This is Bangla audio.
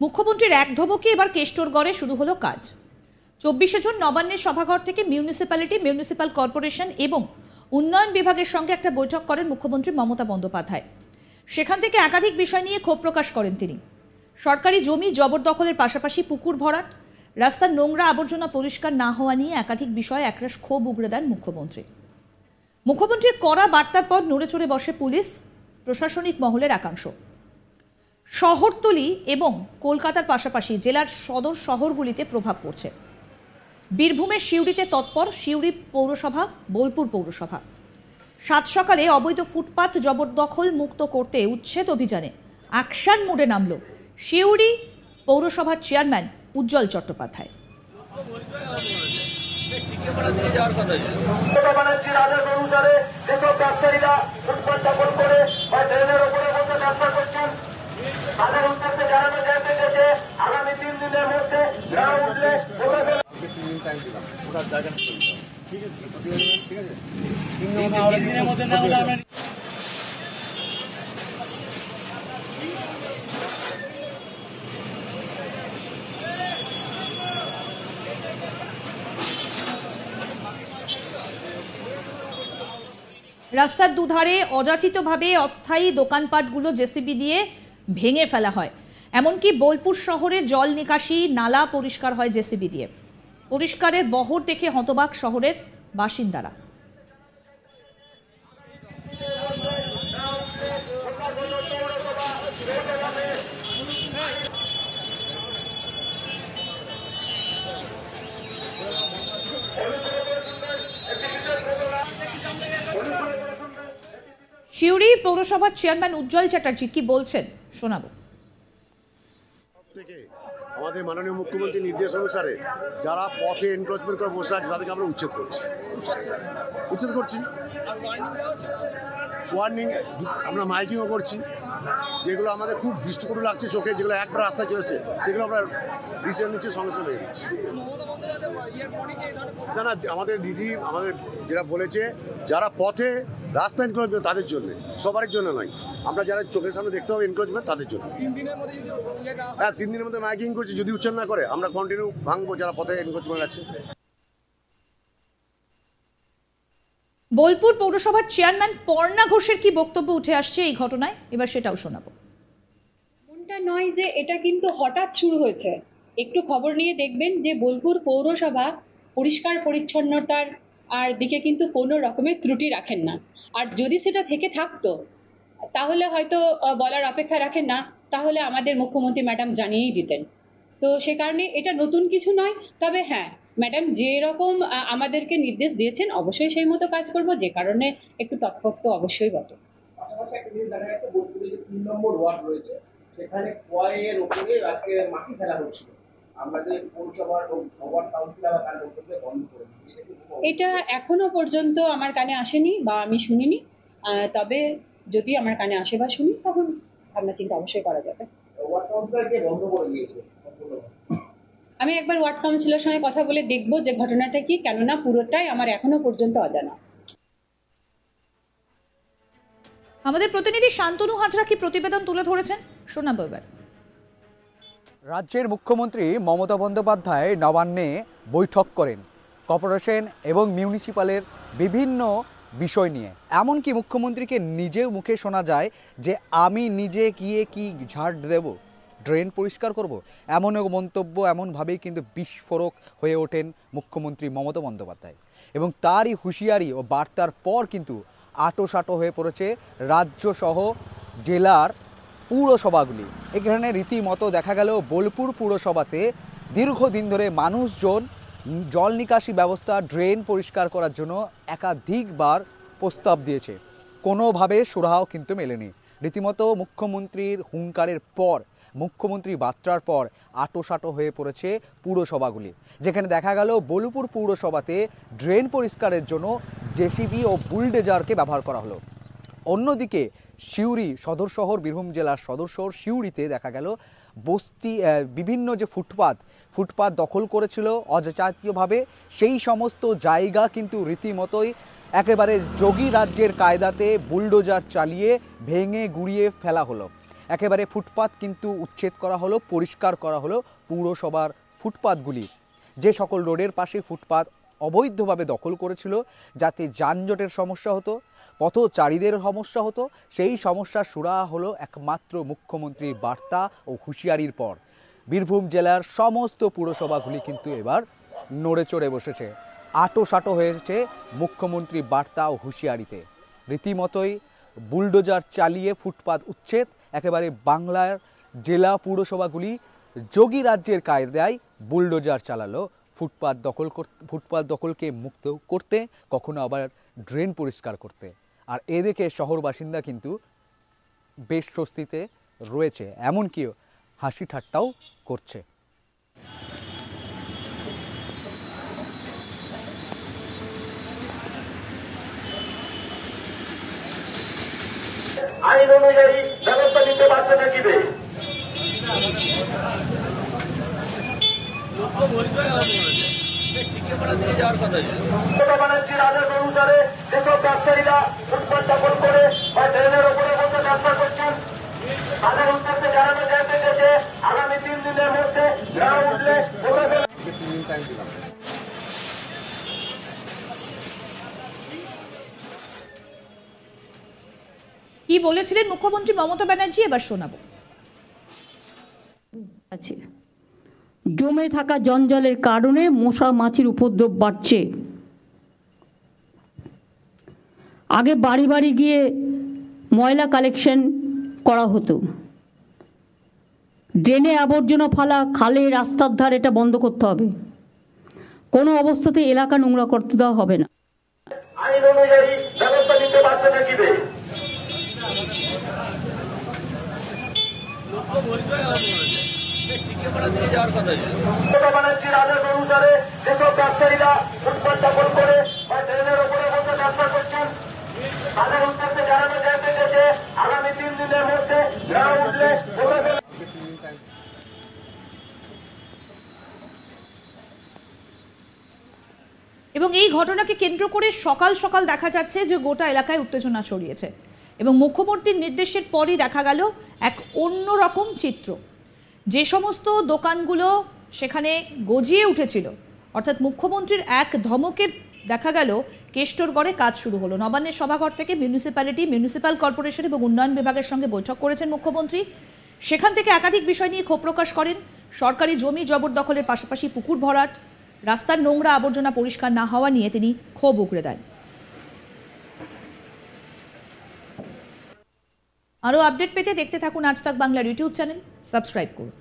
মুখ্যমন্ত্রীর এক ধমকে এবার কেষ্টরগড়ে শুরু হলো কাজ। 24 জুন নবান্নের সভাঘর থেকে মিউনিসিপ্যাল কর্পোরেশন এবং উন্নয়ন বিভাগের সঙ্গে একটা বৈঠক করেন মুখ্যমন্ত্রী মমতা বন্দ্যোপাধ্যায়। সেখান থেকে একাধিক বিষয় নিয়ে ক্ষোভ প্রকাশ করেন তিনি। সরকারি জমি জবরদখলের পাশাপাশি পুকুর ভরাট, রাস্তার নোংরা আবর্জনা পরিষ্কার না হওয়া নিয়ে একাধিক বিষয়ে একরাশ ক্ষোভ উগরে দেন মুখ্যমন্ত্রীর কড়া বার্তার পর নড়ে চড়ে বসে পুলিশ প্রশাসনিক মহলের একাংশ। শহরতলি এবং কলকাতার পাশাপাশি জেলার সদর শহরগুলিতে প্রভাব পড়ছে। বীরভূমের সিউড়িতে তৎপর সিউড়ি পৌরসভা, বোলপুর পৌরসভা। সাত সকালে অবৈধ ফুটপাত জবরদখল মুক্ত করতে উচ্ছেদ অভিযানে অ্যাকশন মোডে নামল সিউড়ি পৌরসভার চেয়ারম্যান উজ্জ্বল চট্টোপাধ্যায়। রাস্তার দুধারে অযাচিতভাবে অস্থায়ী দোকানপাটগুলো জেসিবি দিয়ে ভেঙে ফেলা হয়। এমনকি বোলপুর শহরের জল নিকাশি নালা পরিষ্কার হয় জেসিবি দিয়ে। পরিষ্কারের বহর দেখে হতবাক শহরের বাসিন্দারা। সিউড়ি পৌরসভার চেয়ারম্যান উজ্জ্বল চ্যাটার্জি কি বলছেন শোনাবো। আমাদের মাননীয় মুখ্যমন্ত্রীর নির্দেশ অনুসারে যারা পথে এনক্রোচমেন্ট করে বসে আছে তাদেরকে আমরা উচ্ছেদ করছি ওয়ার্নিং আমরা মাইকিংও করছি। যেগুলো আমাদের খুব দৃষ্টিকটু লাগছে চোখে, যেগুলো একবার রাস্তায় চলেছে সেগুলো আমরা ডিসিশন নিচ্ছে, সঙ্গে সঙ্গে ভেঙে দিচ্ছি। না, আমাদের দিদি আমাদের যেটা বলেছে যারা পথে রাস্তা এনক্রোচমেন্ট তাদের জন্য, সবার জন্য নয়। আমরা যারা চোখের সামনে দেখতে হবে এনক্রোচমেন্ট তাদের জন্য 3 দিনের মধ্যে মাইকিং করছি। যদি উচ্ছেদ না করে আমরা কন্টিনিউ ভাঙবো যারা পথে এনক্রোচমেন্ট আছে। বোলপুর পৌরসভার চেয়ারম্যান পর্ণা ঘোষের কি বক্তব্য উঠে আসছে এই ঘটনায়, এবার সেটাও শোনাবো। এমনটা নয় যে এটা কিন্তু হঠাৎ শুরু হয়েছে। একটু খবর নিয়ে দেখবেন যে বোলপুর পৌরসভা পরিষ্কার পরিচ্ছন্নতার আর দিকে কিন্তু কোনো রকমের ত্রুটি রাখেন না। আর যদি সেটা থেকে থাকতো তাহলে হয়তো বলার অপেক্ষা রাখেন না, তাহলে আমাদের মুখ্যমন্ত্রী ম্যাডাম জানিয়েই দিতেন। তো সে কারণে এটা নতুন কিছু নয়। তবে হ্যাঁ, ম্যাডাম যেরকম আমাদেরকে নির্দেশ দিয়েছেন অবশ্যই সেই মতো কাজ করব, যে কারণে একটু তৎপর অবশ্যই বটে। পাশাপাশি একটা জিনিস দেখা যাচ্ছে বোলপুরে যে 3 নম্বর ওয়ার্ড রয়েছে সেখানে কয়ের উপরে আজকে মাটি ফেলা হচ্ছিল। আমাদের পৌরসভার ওয়ার্ড কাউন্সিলর তার বক্তব্য বন্ধ করে এটা এখনো পর্যন্ত আমার কানে আসেনি বা আমি শুনিনি। তবে যদি আমার কানে আসে বা শুনি তখন ভাবনা চিন্তা অবশ্যই করা যাবে। ওয়ার্ড কাউন্সিলরকে বন্ধ করে দিয়েছে। আমি একবার ওয়ার্ড কাউন্সিলরের সঙ্গে কথা বলে দেখব যে ঘটনাটা কি, কেননা পুরোটাই আমার এখনো পর্যন্ত অজানা। আমাদের প্রতিনিধি শান্তনু হাজরা কি প্রতিবেদন তুলে ধরেছেন শোনাবো এবার। রাজ্যের মুখ্যমন্ত্রী মমতা বন্দ্যোপাধ্যায় নবান্নে বৈঠক করেন কর্পোরেশন এবং মিউনিসিপ্যালের বিভিন্ন বিষয় নিয়ে। এমনকি মুখ্যমন্ত্রীকে নিজে মুখে শোনা যায় যে আমি নিজে গিয়ে কি ঝাড় দেব, ড্রেন পরিষ্কার করব, এমন মন্তব্য এমনভাবেই কিন্তু বিস্ফোরক হয়ে ওঠেন মুখ্যমন্ত্রী মমতা বন্দ্যোপাধ্যায়। এবং তারই হুঁশিয়ারি ও বার্তার পর কিন্তু আটোসাটো হয়ে পড়েছে রাজ্যসহ জেলার পুরসভাগুলি। এখানে রীতিমতো দেখা গেল বোলপুর পুরসভাতে দীর্ঘদিন ধরে মানুষজন জল নিকাশি ব্যবস্থা, ড্রেন পরিষ্কার করার জন্য একাধিকবার প্রস্তাব দিয়েছে, কোনোভাবে সুরাহাও কিন্তু মেলেনি। রীতিমতো মুখ্যমন্ত্রীর হুঙ্কারের পর, মুখ্যমন্ত্রী বার্তার পর আটোসাটো হয়ে পড়েছে পুরসভাগুলি। যেখানে দেখা গেল বোলপুর পৌরসভাতে ড্রেন পরিষ্কারের জন্য জেসিবি ও বুলডোজারকে ব্যবহার করা হলো। অন্যদিকে সিউড়ি সদর শহর, বীরভূম জেলার সদর শহর সিউড়িতে দেখা গেল বস্তি বিভিন্ন যে ফুটপাত দখল করেছিল অযাচিতভাবে, সেই সমস্ত জায়গা কিন্তু রীতিমতোই একেবারে যোগী রাজ্যের কায়দাতে বুলডোজার চালিয়ে ভেঙে গুড়িয়ে ফেলা হলো। একেবারে ফুটপাত কিন্তু উচ্ছেদ করা হলো, পরিষ্কার করা হলো পৌরসভার ফুটপাতগুলি। যে সকল রোডের পাশে ফুটপাত অবৈধভাবে দখল করেছিল, যাতে যানজটের সমস্যা হতো, পথচারীদের সমস্যা হতো, সেই সমস্যার সুরাহা হলো একমাত্র মুখ্যমন্ত্রীর বার্তা ও হুঁশিয়ারির পর। বীরভূম জেলার সমস্ত পুরসভাগুলি কিন্তু এবার নড়ে চড়ে বসেছে, আটোসাটো হয়েছে মুখ্যমন্ত্রী বার্তা ও হুঁশিয়ারিতে। রীতিমতোই বুলডোজার চালিয়ে ফুটপাত উচ্ছেদ, একেবারে বাংলার জেলা পুরসভাগুলি যোগী রাজ্যের কায়দায় বুলডোজার চালালো ফুটপাত দখলকে মুক্ত করতে, কখনো আবার ড্রেন পরিষ্কার করতে। আর এদিকে শহর বাসিন্দা কিন্তু বেশ স্বস্তিতে রয়েছে, এমনকি হাসি ঠাট্টাও করছে। আইন অনুযায়ী ব্যবস্থা নিতে বাধ্য থাকিবে। বাণিজ্যের আদেশ অনুসারে যেসব ব্যবসায়ীরা ফুটপাত দখল করে বা ড্রেনের ওপরে বসে ব্যবসা করছেন, তাদের উদ্দেশ্যে জানানো যাইতে যে আগামী 3 দিনের মধ্যে না উঠলে কি বলেছিলেন মুখ্যমন্ত্রী মমতা ব্যানার্জি, এবার শোনাবো। আছে জমে থাকা জঞ্জালের কারণে মশা মাছির উপদ্রব বাড়ছে। আগে বাড়ি বাড়ি গিয়ে ময়লা কালেকশন করা হতো, ড্রেনে আবর্জনা ফালা, খালে রাস্তার ধার, এটা বন্ধ করতে হবে। কোনো অবস্থাতে এলাকা নোংরা করতে দেওয়া হবে না। আইন অনুযায়ী ব্যবস্থা নিতে বাধ্য থাকিবে। বাণিজ্যের আদেশ অনুসারে যেসব ব্যবসায়ীরা ফুটপাত দখল করে বা ড্রেনের ওপরে বসে ব্যবসা করছেন, তাদের উদ্দেশ্যে জানানো যাইতে যে আগামী 3 দিনের মধ্যে না উঠলে এবং এই ঘটনাকে কেন্দ্র করে সকাল সকাল দেখা যাচ্ছে যে গোটা এলাকায় উত্তেজনা ছড়িয়েছে এবং মুখ্যমন্ত্রীর নির্দেশের পরই দেখা গেল এক অন্যরকম চিত্র। যে সমস্ত দোকানগুলো সেখানে গজিয়ে উঠেছিল, অর্থাৎ মুখ্যমন্ত্রীর এক ধমকের দেখা গেল কেষ্টরগড়ে কাজ শুরু হলো। নবান্নের সভাঘর থেকে মিউনিসিপ্যাল কর্পোরেশন এবং উন্নয়ন বিভাগের সঙ্গে বৈঠক করেছেন মুখ্যমন্ত্রী। সেখান থেকে একাধিক বিষয় নিয়ে ক্ষোভ প্রকাশ করেন। সরকারি জমি জবরদখলের পাশাপাশি পুকুর ভরাট, রাস্তার নোংরা আবর্জনা পরিষ্কার না হওয়া নিয়ে তিনি ক্ষোভ উগরে দেন। আরও আপডেট পেতে দেখতে থাকুন আজ তাক বাংলার ইউটিউব চ্যানেল, সাবস্ক্রাইব করুন।